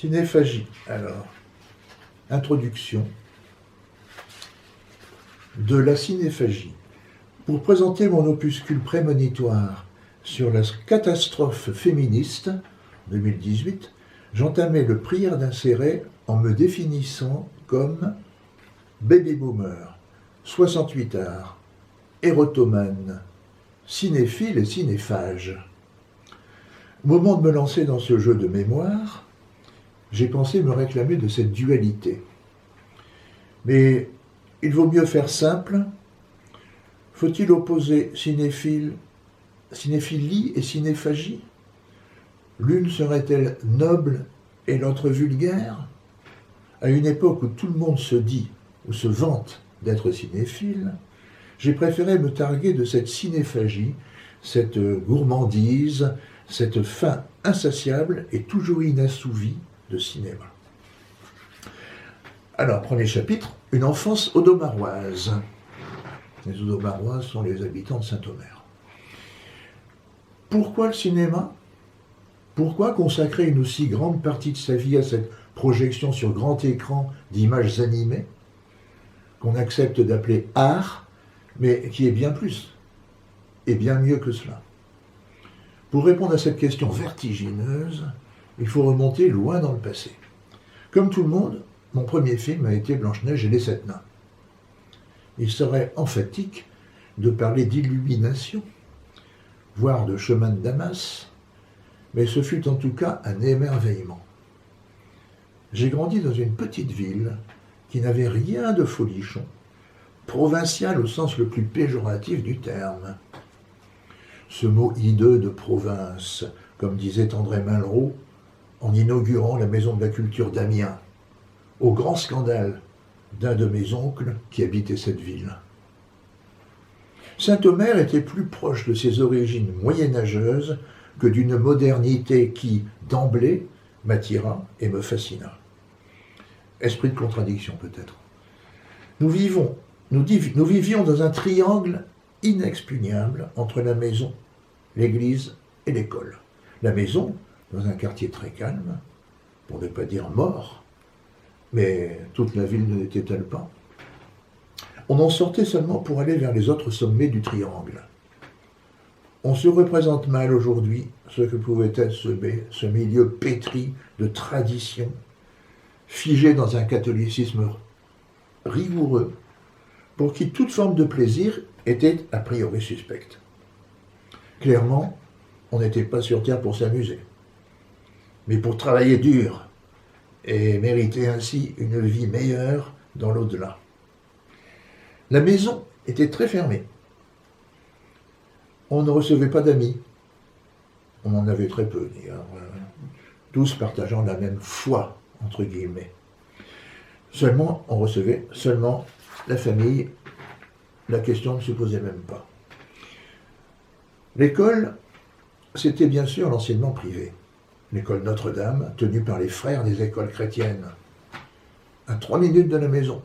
Cinéphagie. Alors, introduction de la cinéphagie. Pour présenter mon opuscule prémonitoire sur la catastrophe féministe 2018, j'entamais le prière d'insérer en me définissant comme baby-boomer, 68 arts, érotomane, cinéphile et cinéphage. Au moment de me lancer dans ce jeu de mémoire, j'ai pensé me réclamer de cette dualité. Mais il vaut mieux faire simple. Faut-il opposer cinéphilie et cinéphagie? L'une serait-elle noble et l'autre vulgaire? À une époque où tout le monde se dit ou se vante d'être cinéphile, j'ai préféré me targuer de cette cinéphagie, cette gourmandise, cette faim insatiable et toujours inassouvie de cinéma. Alors, premier chapitre, une enfance audomaroise. Les audomaroises sont les habitants de Saint-Omer. Pourquoi le cinéma? Pourquoi consacrer une aussi grande partie de sa vie à cette projection sur grand écran d'images animées, qu'on accepte d'appeler art, mais qui est bien plus, et bien mieux que cela? Pour répondre à cette question vertigineuse, il faut remonter loin dans le passé. Comme tout le monde, mon premier film a été Blanche-Neige et les 7 nains. Il serait emphatique de parler d'illumination, voire de chemin de Damas, mais ce fut en tout cas un émerveillement. J'ai grandi dans une petite ville qui n'avait rien de folichon, provinciale au sens le plus péjoratif du terme. Ce mot hideux de province, comme disait André Malraux en inaugurant la maison de la culture d'Amiens, au grand scandale d'un de mes oncles qui habitait cette ville. Saint-Omer était plus proche de ses origines moyenâgeuses que d'une modernité qui, d'emblée, m'attira et me fascina. Esprit de contradiction peut-être. Nous vivions dans un triangle inexpugnable entre la maison, l'église et l'école. La maison, dans un quartier très calme, pour ne pas dire mort, mais toute la ville ne l'était-elle pas? On en sortait seulement pour aller vers les autres sommets du triangle. On se représente mal aujourd'hui ce que pouvait être ce milieu pétri de traditions, figé dans un catholicisme rigoureux, pour qui toute forme de plaisir était a priori suspecte. Clairement, on n'était pas sur Terre pour s'amuser, mais pour travailler dur et mériter ainsi une vie meilleure dans l'au-delà. La maison était très fermée. On ne recevait pas d'amis. On en avait très peu, d'ailleurs. Tous partageant la même foi, entre guillemets. On recevait seulement la famille. La question ne se posait même pas. L'école, c'était bien sûr l'enseignement privé. L'école Notre-Dame, tenue par les frères des écoles chrétiennes, à 3 minutes de la maison.